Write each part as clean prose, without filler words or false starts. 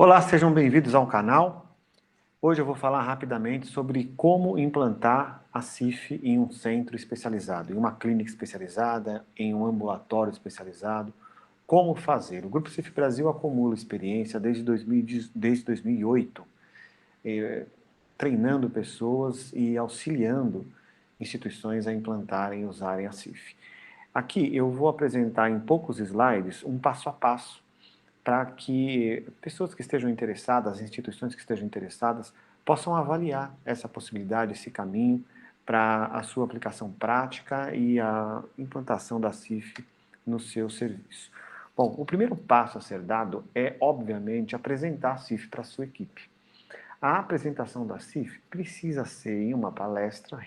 Olá, sejam bem-vindos ao canal. Hoje eu vou falar rapidamente sobre como implantar a CIF em um centro especializado, em uma clínica especializada, em um ambulatório especializado. Como fazer? O Grupo CIF Brasil acumula experiência desde 2008, treinando pessoas e auxiliando instituições a implantarem e usarem a CIF. Aqui eu vou apresentar em poucos slides um passo a passo para que pessoas que estejam interessadas, instituições que estejam interessadas, possam avaliar essa possibilidade, esse caminho para a sua aplicação prática e a implantação da CIF no seu serviço. Bom, o primeiro passo a ser dado é, obviamente, apresentar a CIF para a sua equipe. A apresentação da CIF precisa ser em uma palestra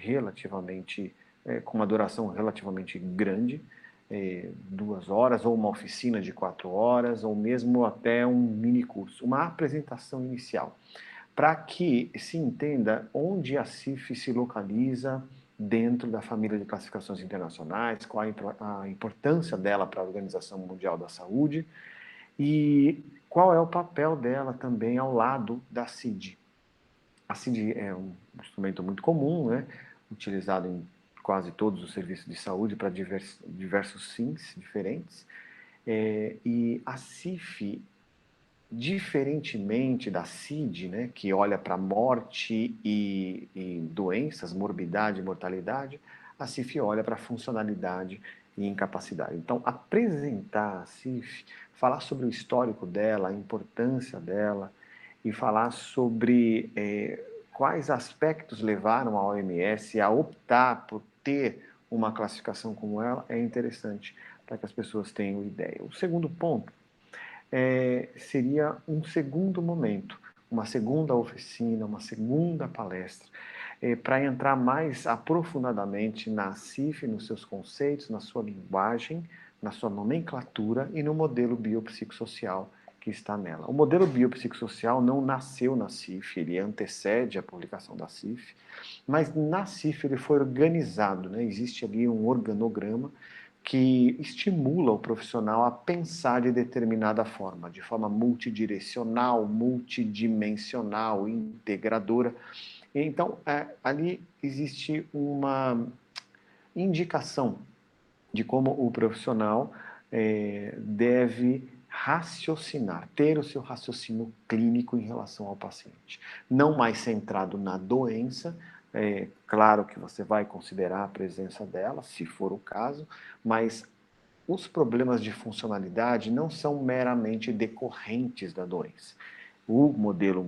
com uma duração relativamente grande, 2 horas, ou uma oficina de 4 horas, ou mesmo até um mini curso, uma apresentação inicial, para que se entenda onde a CIF se localiza dentro da família de classificações internacionais, qual a importância dela para a Organização Mundial da Saúde e qual é o papel dela também ao lado da CID. A CID é um instrumento muito comum, né, utilizado em quase todos os serviços de saúde para diversos fins diferentes. E a CIF, diferentemente da CID, né, que olha para morte e doenças, morbidade e mortalidade, a CIF olha para funcionalidade e incapacidade. Então, apresentar a CIF, falar sobre o histórico dela, a importância dela, e falar sobre quais aspectos levaram a OMS a optar por ter uma classificação como ela, é interessante para que as pessoas tenham ideia. O segundo ponto seria um segundo momento, uma segunda oficina, uma segunda palestra, para entrar mais aprofundadamente na CIF, nos seus conceitos, na sua linguagem, na sua nomenclatura e no modelo biopsicossocial que está nela. O modelo biopsicossocial não nasceu na CIF, ele antecede a publicação da CIF, mas na CIF ele foi organizado, né? Existe ali um organograma que estimula o profissional a pensar de determinada forma, de forma multidirecional, multidimensional, integradora. Então, ali existe uma indicação de como o profissional deve raciocinar, ter o seu raciocínio clínico em relação ao paciente. Não mais centrado na doença, claro que você vai considerar a presença dela, se for o caso, mas os problemas de funcionalidade não são meramente decorrentes da doença. O modelo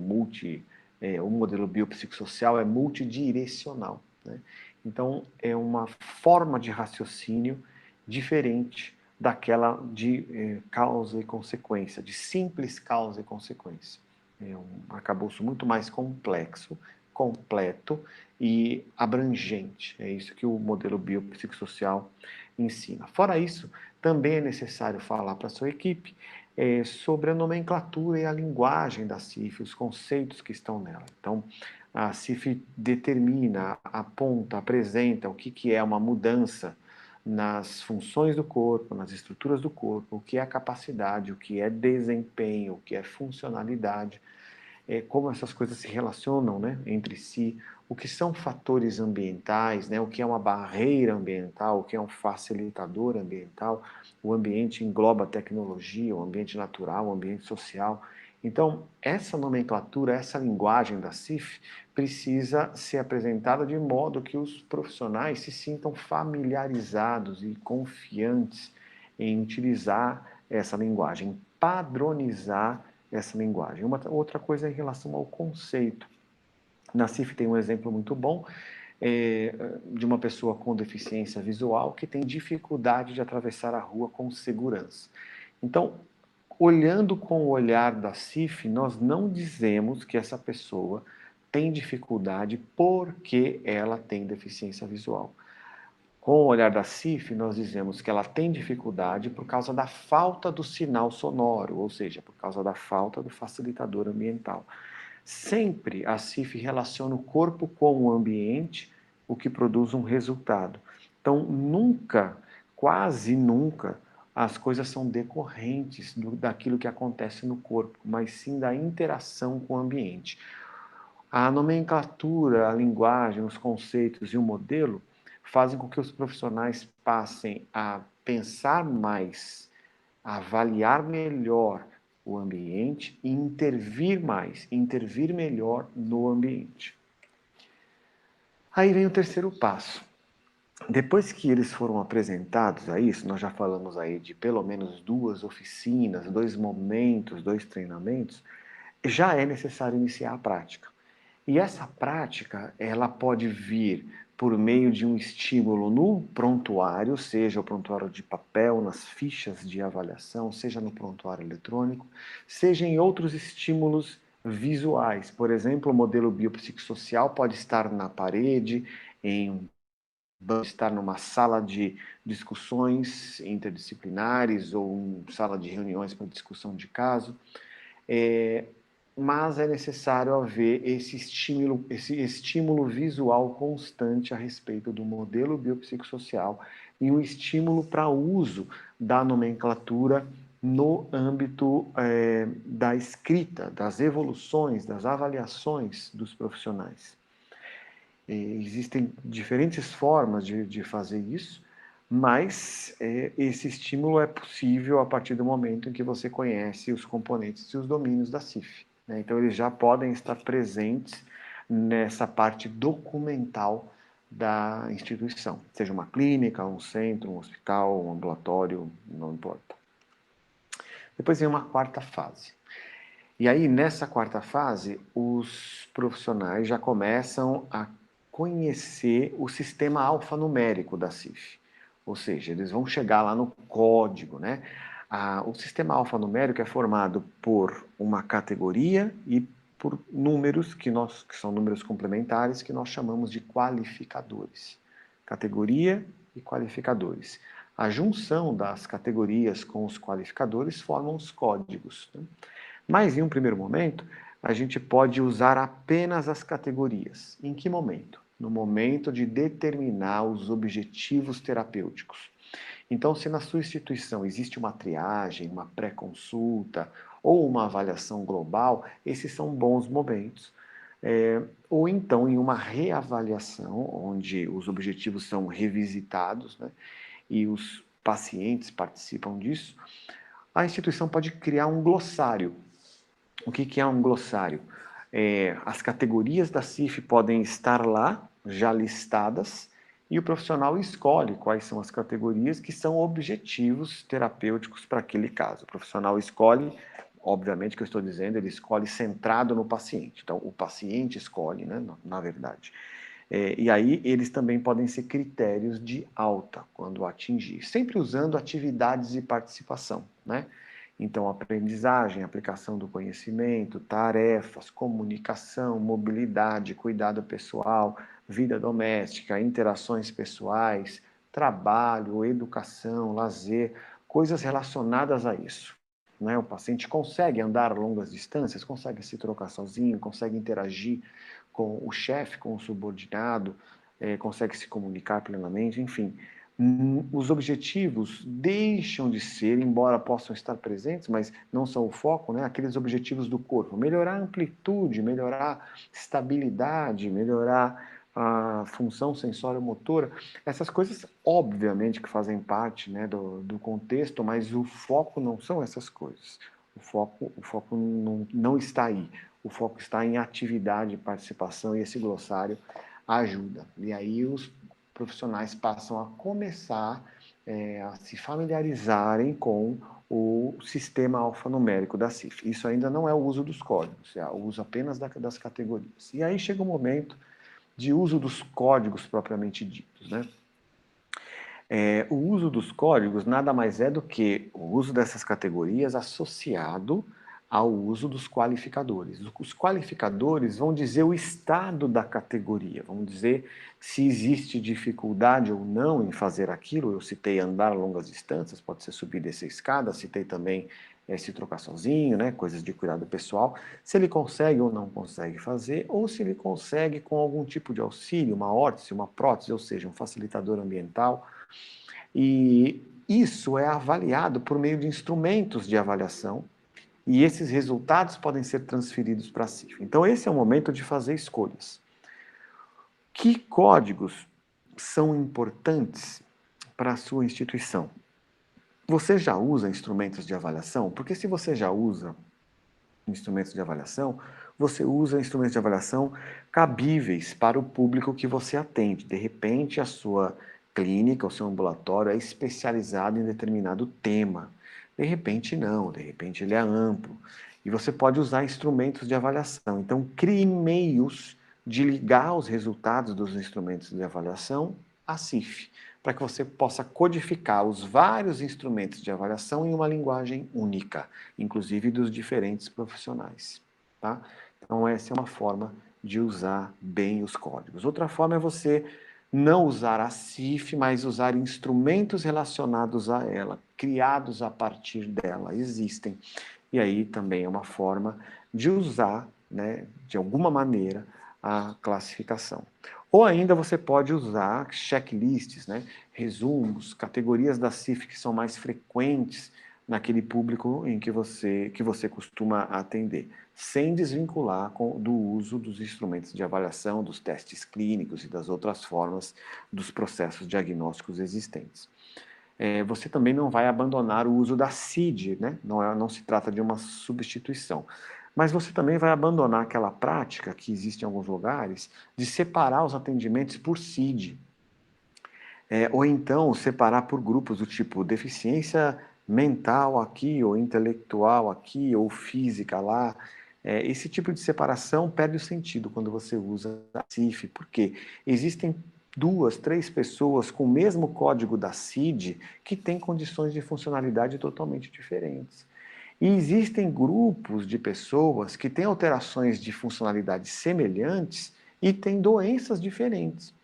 biopsicossocial é multidirecional, né? Então, é uma forma de raciocínio diferente daquela de causa e consequência, de simples causa e consequência. É um arcabouço muito mais complexo, completo e abrangente. É isso que o modelo biopsicossocial ensina. Fora isso, também é necessário falar para a sua equipe sobre a nomenclatura e a linguagem da CIF, os conceitos que estão nela. Então, a CIF determina, aponta, apresenta o que é uma mudança nas funções do corpo, nas estruturas do corpo, o que é capacidade, o que é desempenho, o que é funcionalidade, como essas coisas se relacionam, né, entre si, o que são fatores ambientais, né, o que é uma barreira ambiental, o que é um facilitador ambiental. O ambiente engloba a tecnologia, o ambiente natural, o ambiente social. Então, essa nomenclatura, essa linguagem da CIF precisa ser apresentada de modo que os profissionais se sintam familiarizados e confiantes em utilizar essa linguagem, padronizar essa linguagem. Uma outra coisa é em relação ao conceito. Na CIF tem um exemplo muito bom de uma pessoa com deficiência visual que tem dificuldade de atravessar a rua com segurança. Então, olhando com o olhar da CIF, nós não dizemos que essa pessoa tem dificuldade porque ela tem deficiência visual. Com o olhar da CIF, nós dizemos que ela tem dificuldade por causa da falta do sinal sonoro, ou seja, por causa da falta do facilitador ambiental. Sempre a CIF relaciona o corpo com o ambiente, o que produz um resultado. Então, nunca, quase nunca, as coisas são decorrentes daquilo que acontece no corpo, mas sim da interação com o ambiente. A nomenclatura, a linguagem, os conceitos e o modelo fazem com que os profissionais passem a pensar mais, a avaliar melhor o ambiente e intervir mais, intervir melhor no ambiente. Aí vem o terceiro passo. Depois que eles foram apresentados a isso, nós já falamos aí de pelo menos 2 oficinas, 2 momentos, 2 treinamentos, já é necessário iniciar a prática. E essa prática, ela pode vir por meio de um estímulo no prontuário, seja o prontuário de papel, nas fichas de avaliação, seja no prontuário eletrônico, seja em outros estímulos visuais. Por exemplo, o modelo biopsicossocial pode estar na parede, pode estar numa sala de discussões interdisciplinares ou sala de reuniões para discussão de caso. Mas é necessário haver esse estímulo visual constante a respeito do modelo biopsicossocial e um estímulo para uso da nomenclatura no âmbito da escrita, das evoluções, das avaliações dos profissionais. Existem diferentes formas de fazer isso, mas esse estímulo é possível a partir do momento em que você conhece os componentes e os domínios da CIF. Então, eles já podem estar presentes nessa parte documental da instituição, seja uma clínica, um centro, um hospital, um ambulatório, não importa. Depois vem uma quarta fase. E aí, nessa quarta fase, os profissionais já começam a conhecer o sistema alfanumérico da CIF. Ou seja, eles vão chegar lá no código, né? O sistema alfanumérico é formado por uma categoria e por números que são números complementares que nós chamamos de qualificadores. Categoria e qualificadores. A junção das categorias com os qualificadores formam os códigos, né? Mas, em um primeiro momento, a gente pode usar apenas as categorias. Em que momento? No momento de determinar os objetivos terapêuticos. Então, se na sua instituição existe uma triagem, uma pré-consulta ou uma avaliação global, esses são bons momentos. Ou então em uma reavaliação, onde os objetivos são revisitados, né, e os pacientes participam disso, a instituição pode criar um glossário. O que é um glossário? As categorias da CIF podem estar lá, já listadas, e o profissional escolhe quais são as categorias que são objetivos terapêuticos para aquele caso. O profissional escolhe, obviamente que eu estou dizendo, ele escolhe centrado no paciente. Então, o paciente escolhe, né, na verdade. E aí, eles também podem ser critérios de alta, quando atingir. Sempre usando atividades e participação, né? Então, aprendizagem, aplicação do conhecimento, tarefas, comunicação, mobilidade, cuidado pessoal, vida doméstica, interações pessoais, trabalho, educação, lazer, coisas relacionadas a isso, né? O paciente consegue andar longas distâncias, consegue se trocar sozinho, consegue interagir com o chefe, com o subordinado, consegue se comunicar plenamente, enfim. Os objetivos deixam de ser, embora possam estar presentes, mas não são o foco, né? Aqueles objetivos do corpo. Melhorar a amplitude, melhorar a estabilidade, melhorar a função sensório-motora. Essas coisas, obviamente, que fazem parte, né, do contexto, mas o foco não são essas coisas. O foco não está aí. O foco está em atividade, participação, e esse glossário ajuda. E aí os profissionais passam a começar a se familiarizarem com o sistema alfanumérico da CIF. Isso ainda não é o uso dos códigos, é o uso apenas das categorias. E aí chega o momento de uso dos códigos propriamente ditos, né? O uso dos códigos nada mais é do que o uso dessas categorias associado ao uso dos qualificadores. Os qualificadores vão dizer o estado da categoria, vão dizer se existe dificuldade ou não em fazer aquilo. Eu citei andar longas distâncias, pode ser subir e descer escada, citei também se trocar sozinho, né, coisas de cuidado pessoal, se ele consegue ou não consegue fazer, ou se ele consegue com algum tipo de auxílio, uma órtese, uma prótese, ou seja, um facilitador ambiental. E isso é avaliado por meio de instrumentos de avaliação e esses resultados podem ser transferidos para a CIF. Então, esse é o momento de fazer escolhas. Que códigos são importantes para a sua instituição? Você já usa instrumentos de avaliação? Porque se você já usa instrumentos de avaliação, você usa instrumentos de avaliação cabíveis para o público que você atende. De repente, a sua clínica, o seu ambulatório é especializado em determinado tema. De repente, não. De repente, ele é amplo. E você pode usar instrumentos de avaliação. Então, crie meios de ligar os resultados dos instrumentos de avaliação à CIF, para que você possa codificar os vários instrumentos de avaliação em uma linguagem única, inclusive dos diferentes profissionais. Tá? Então, essa é uma forma de usar bem os códigos. Outra forma é você não usar a CIF, mas usar instrumentos relacionados a ela, criados a partir dela, existem. E aí também é uma forma de usar, né, de alguma maneira, a classificação. Ou ainda você pode usar checklists, né, resumos, categorias da CIF que são mais frequentes naquele público em que você costuma atender, sem desvincular do uso dos instrumentos de avaliação, dos testes clínicos e das outras formas dos processos diagnósticos existentes. Você também não vai abandonar o uso da CID, né? Não se trata de uma substituição. Mas você também vai abandonar aquela prática que existe em alguns lugares de separar os atendimentos por CID. Ou então separar por grupos do tipo deficiência mental aqui, ou intelectual aqui, ou física lá. Esse tipo de separação perde o sentido quando você usa a CIF, porque existem 2, 3 pessoas com o mesmo código da CID que têm condições de funcionalidade totalmente diferentes. E existem grupos de pessoas que têm alterações de funcionalidade semelhantes e têm doenças diferentes.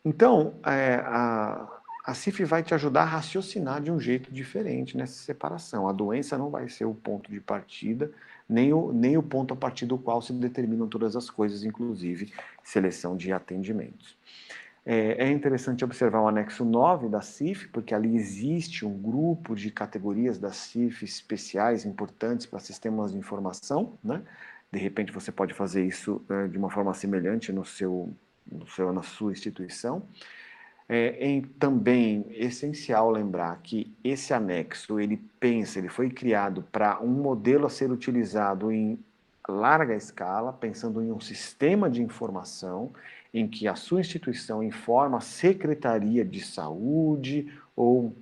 Então, a CIF vai te ajudar a raciocinar de um jeito diferente nessa separação. A doença não vai ser o ponto de partida, nem o ponto a partir do qual se determinam todas as coisas, inclusive seleção de atendimentos. É interessante observar o anexo 9 da CIF, porque ali existe um grupo de categorias da CIF especiais, importantes para sistemas de informação, né? De repente você pode fazer isso de uma forma semelhante na sua instituição. Também essencial lembrar que esse anexo, ele foi criado para um modelo a ser utilizado em larga escala, pensando em um sistema de informação em que a sua instituição informa a Secretaria de Saúde ou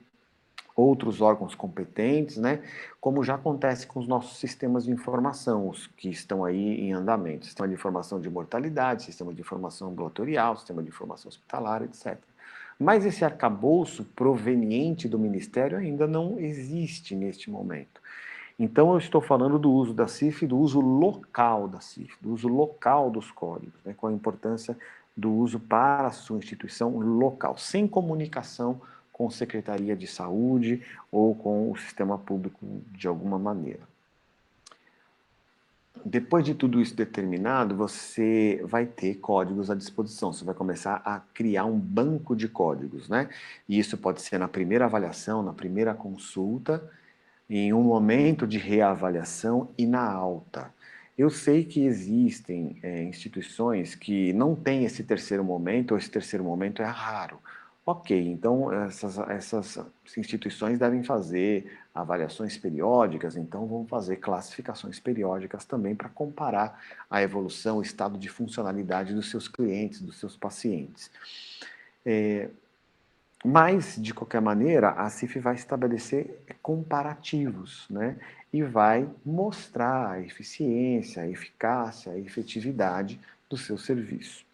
outros órgãos competentes, né? Como já acontece com os nossos sistemas de informação, os que estão aí em andamento, sistema de informação de mortalidade, sistema de informação ambulatorial, sistema de informação hospitalar, etc. Mas esse arcabouço proveniente do Ministério ainda não existe neste momento. Então, eu estou falando do uso da CIF, do uso local da CIF, do uso local dos códigos, né, com a importância do uso para a sua instituição local, sem comunicação com a Secretaria de Saúde ou com o sistema público de alguma maneira. Depois de tudo isso determinado, você vai ter códigos à disposição. Você vai começar a criar um banco de códigos, né? E isso pode ser na primeira avaliação, na primeira consulta, em um momento de reavaliação e na alta. Eu sei que existem instituições que não têm esse terceiro momento, ou esse terceiro momento é raro. Ok, então essas instituições devem fazer avaliações periódicas, então vão fazer classificações periódicas também para comparar a evolução, o estado de funcionalidade dos seus clientes, dos seus pacientes. Mas, de qualquer maneira, a CIF vai estabelecer comparativos, né? E vai mostrar a eficiência, a eficácia, a efetividade do seu serviço.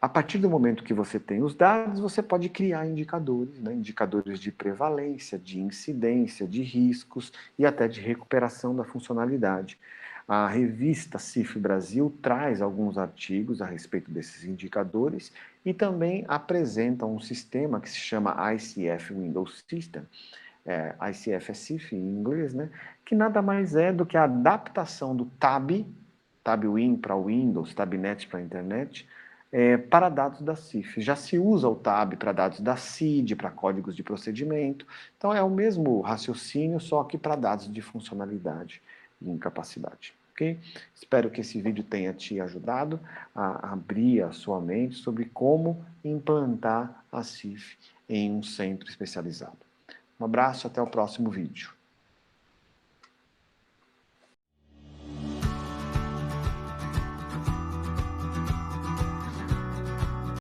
A partir do momento que você tem os dados, você pode criar indicadores, né? Indicadores de prevalência, de incidência, de riscos e até de recuperação da funcionalidade. A revista CIF Brasil traz alguns artigos a respeito desses indicadores e também apresenta um sistema que se chama ICF Windows System, ICF é CIF em inglês, né? Que nada mais é do que a adaptação do TabWin para Windows, TabNet para Internet, para dados da CIF. Já se usa o TAB para dados da CID, para códigos de procedimento. Então é o mesmo raciocínio, só que para dados de funcionalidade e incapacidade. Ok? Espero que esse vídeo tenha te ajudado a abrir a sua mente sobre como implantar a CIF em um centro especializado. Um abraço, até o próximo vídeo.